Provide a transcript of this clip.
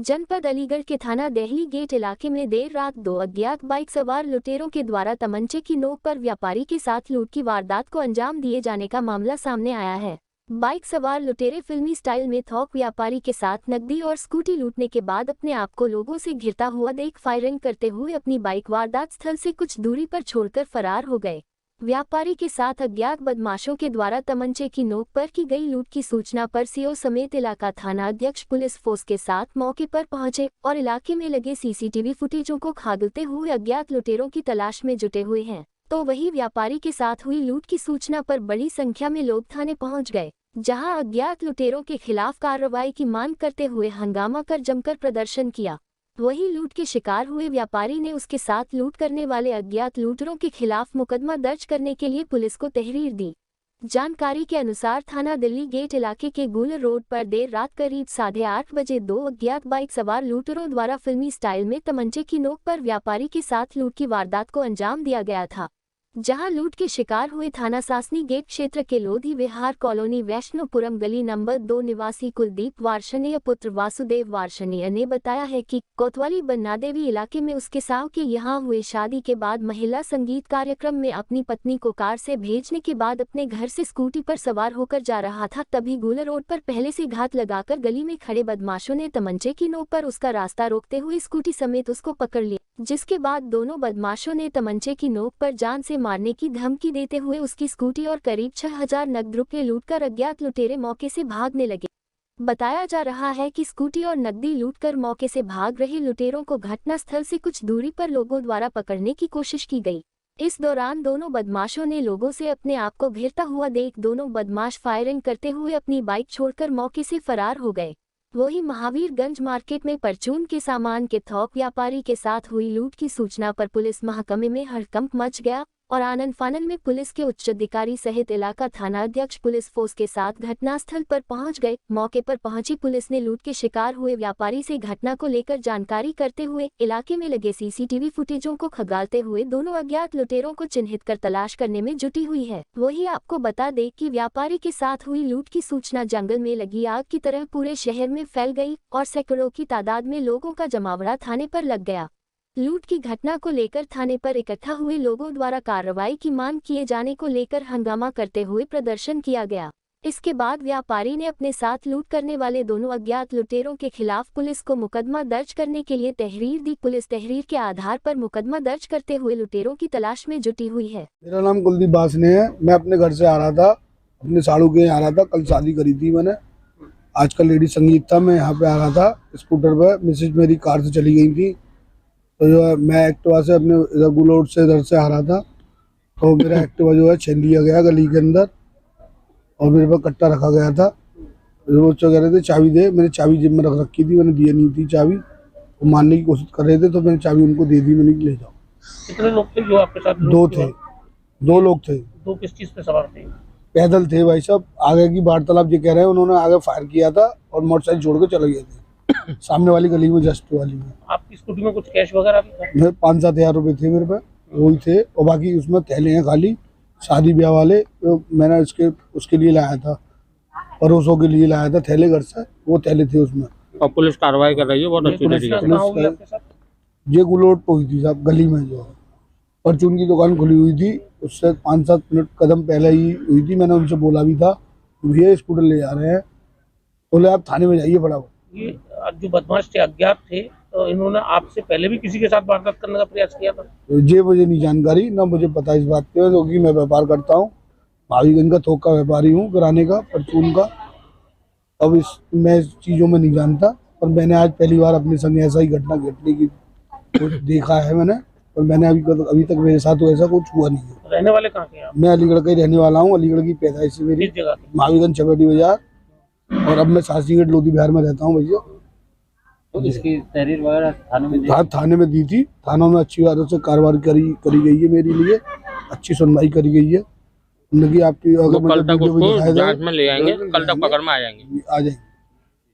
जनपद अलीगढ़ के थाना देहली गेट इलाके में देर रात दो अज्ञात बाइक सवार लुटेरों के द्वारा तमंचे की नोक पर व्यापारी के साथ लूट की वारदात को अंजाम दिए जाने का मामला सामने आया है। बाइक सवार लुटेरे फिल्मी स्टाइल में थोक व्यापारी के साथ नकदी और स्कूटी लूटने के बाद अपने आप को लोगों से घिरता हुआ देख फायरिंग करते हुए अपनी बाइक वारदात स्थल से कुछ दूरी पर छोड़कर फरार हो गए। व्यापारी के साथ अज्ञात बदमाशों के द्वारा तमंचे की नोक पर की गई लूट की सूचना पर सीओ समेत इलाका थाना अध्यक्ष पुलिस फोर्स के साथ मौके पर पहुंचे और इलाके में लगे सीसीटीवी फुटेजों को खागलते हुए अज्ञात लुटेरों की तलाश में जुटे हुए हैं। तो वही व्यापारी के साथ हुई लूट की सूचना पर बड़ी संख्या में लोग थाने पहुंच गए, जहां अज्ञात लुटेरों के खिलाफ कार्रवाई की मांग करते हुए हंगामा कर जमकर प्रदर्शन किया। वही लूट के शिकार हुए व्यापारी ने उसके साथ लूट करने वाले अज्ञात लूटरों के खिलाफ मुकदमा दर्ज करने के लिए पुलिस को तहरीर दी। जानकारी के अनुसार थाना दिल्ली गेट इलाके के गुलर रोड पर देर रात करीब 8:30 बजे दो अज्ञात बाइक सवार लूटरों द्वारा फिल्मी स्टाइल में तमंचे की नोक पर व्यापारी के साथ लूट की वारदात को अंजाम दिया गया था, जहां लूट के शिकार हुए थाना सासनी गेट क्षेत्र के लोधी विहार कॉलोनी वैष्णोपुरम गली नंबर 2 निवासी कुलदीप वार्षणीय पुत्र वासुदेव वार्षणीय ने बताया है कि कोतवाली बन्नादेवी इलाके में उसके साव के यहां हुए शादी के बाद महिला संगीत कार्यक्रम में अपनी पत्नी को कार से भेजने के बाद अपने घर से स्कूटी पर सवार होकर जा रहा था, तभी गुलर रोड पर पहले से घात लगाकर गली में खड़े बदमाशों ने तमंचे की नोक पर उसका रास्ता रोकते हुए स्कूटी समेत उसको पकड़ लिया, जिसके बाद दोनों बदमाशों ने तमंचे की नोक पर जान से मारने की धमकी देते हुए उसकी स्कूटी और करीब 6000 नकद रुपये लूटकर अज्ञात लुटेरे मौके से भागने लगे। बताया जा रहा है कि स्कूटी और नकदी लूटकर मौके से भाग रहे लुटेरों को घटनास्थल से कुछ दूरी पर लोगों द्वारा पकड़ने की कोशिश की गई। इस दौरान दोनों बदमाशों ने लोगों से अपने आप को घिरता हुआ देख दोनों बदमाश फायरिंग करते हुए अपनी बाइक छोड़कर मौके से फरार हो गए। वही महावीरगंज मार्केट में परचून के सामान के थोक व्यापारी के साथ हुई लूट की सूचना पर पुलिस महकमे में हड़कंप मच गया और आनन फानन में पुलिस के उच्च अधिकारी सहित इलाका थाना अध्यक्ष पुलिस फोर्स के साथ घटनास्थल पर पहुंच गए। मौके पर पहुंची पुलिस ने लूट के शिकार हुए व्यापारी से घटना को लेकर जानकारी करते हुए इलाके में लगे सीसीटीवी फुटेजों को खंगालते हुए दोनों अज्ञात लुटेरों को चिन्हित कर तलाश करने में जुटी हुई है। वही आपको बता दें कि व्यापारी के साथ हुई लूट की सूचना जंगल में लगी आग की तरह पूरे शहर में फैल गई और सैकड़ों की तादाद में लोगों का जमावड़ा थाने पर लग गया। लूट की घटना को लेकर थाने पर इकट्ठा हुए लोगों द्वारा कार्रवाई की मांग किए जाने को लेकर हंगामा करते हुए प्रदर्शन किया गया। इसके बाद व्यापारी ने अपने साथ लूट करने वाले दोनों अज्ञात लुटेरों के खिलाफ पुलिस को मुकदमा दर्ज करने के लिए तहरीर दी। पुलिस तहरीर के आधार पर मुकदमा दर्ज करते हुए लुटेरों की तलाश में जुटी हुई है। मेरा नाम कुलदीप बासने है। मैं अपने घर से आ रहा था, अपने साड़ू के यहाँ आ रहा था। कल शादी करी थी मैंने, आज का लेडी संगीत था। मैं यहाँ पे आ रहा था स्कूटर पर, मिसेज मेरी कार से चली गई थी। तो जो है मैं एक्टिवा से अपने इधर गुलोड से इधर से आ रहा था, तो मेरा एक्टिवा जो है छीन लिया गया गली के अंदर और मेरे पर कट्टा रखा गया था। वो कह रहे थे चाबी दे, मैंने चाबी जेब में रख रखी थी, मैंने दिया नहीं थी चाबी। वो मारने की कोशिश कर रहे थे तो मैंने चाबी उनको दे दी, मैंने ले जाओ। कितने लोग थे जो आपके साथ? दो लोग थे। दो किस चीज पे सवार थे? पैदल थे भाई साहब। आगे की वार्तालाप ये कह रहे हैं उन्होंने आगे फायर किया था और मोटरसाइकिल छोड़ के चले गए थे सामने वाली गली में, जस्ट वाली में। आपकी स्कूटी में कुछ कैश वगैरह भी था? 5-7 हज़ार रुपए थे मेरे पे, वही थे। और बाकी उसमें थैले हैं खाली, शादी ब्याह वाले। तो मैंने उसके लिए लाया था, परोसों के लिए लाया था थैले घर से, वो थैले थे उसमें। और पुलिस कार्रवाई कर रही है बहुत अच्छी तरीके से। ये गुलोट पे हुई थी साहब, गली में जो परचून की दुकान खुली हुई थी, उससे 5-7 मिनट कदम पहले ही हुई थी। मैंने उनसे बोला भी था भैया स्कूटर ले जा रहे हैं, बोले आप थाने में जाइए फटाफट। ये जो बदमाश थे, अज्ञात थे, तो इन्होंने आपसे पहले भी किसी के साथ वारदात करने का प्रयास किया था? तो ये मुझे नहीं जानकारी, ना मुझे पता इस बात पे, क्योंकि मैं व्यापार करता हूँ, महावीरगंज का थोक का व्यापारी हूँ, किराने का, परचून का। अब मैं इस चीज़ों में नहीं जानता, पर मैंने आज पहली बार अपने संग ऐसा ही घटना घटने की कुछ देखा है मैंने, और मैंने अभी तक मेरे साथ ऐसा कुछ हुआ नहीं है। रहने वाले कहाँ के आप? मैं अलीगढ़ का ही रहने वाला हूँ, अलीगढ़ की पैदाइश से मेरी, किस जगह? महावीरगंज चपेटी बाजार, और अब मैं सासनी गेट लोधी बिहार में रहता हूँ भैया। तो इसकी तहरीर वगैरह थाने में दी थी। थानों में अच्छी बातों से कार्रवाई करी गई है, मेरे लिए अच्छी सुनवाई करी गई है। उनकी आपकी कल तक उसको जांच में ले आएंगे, कल तक पकड़ में आ जाएंगे।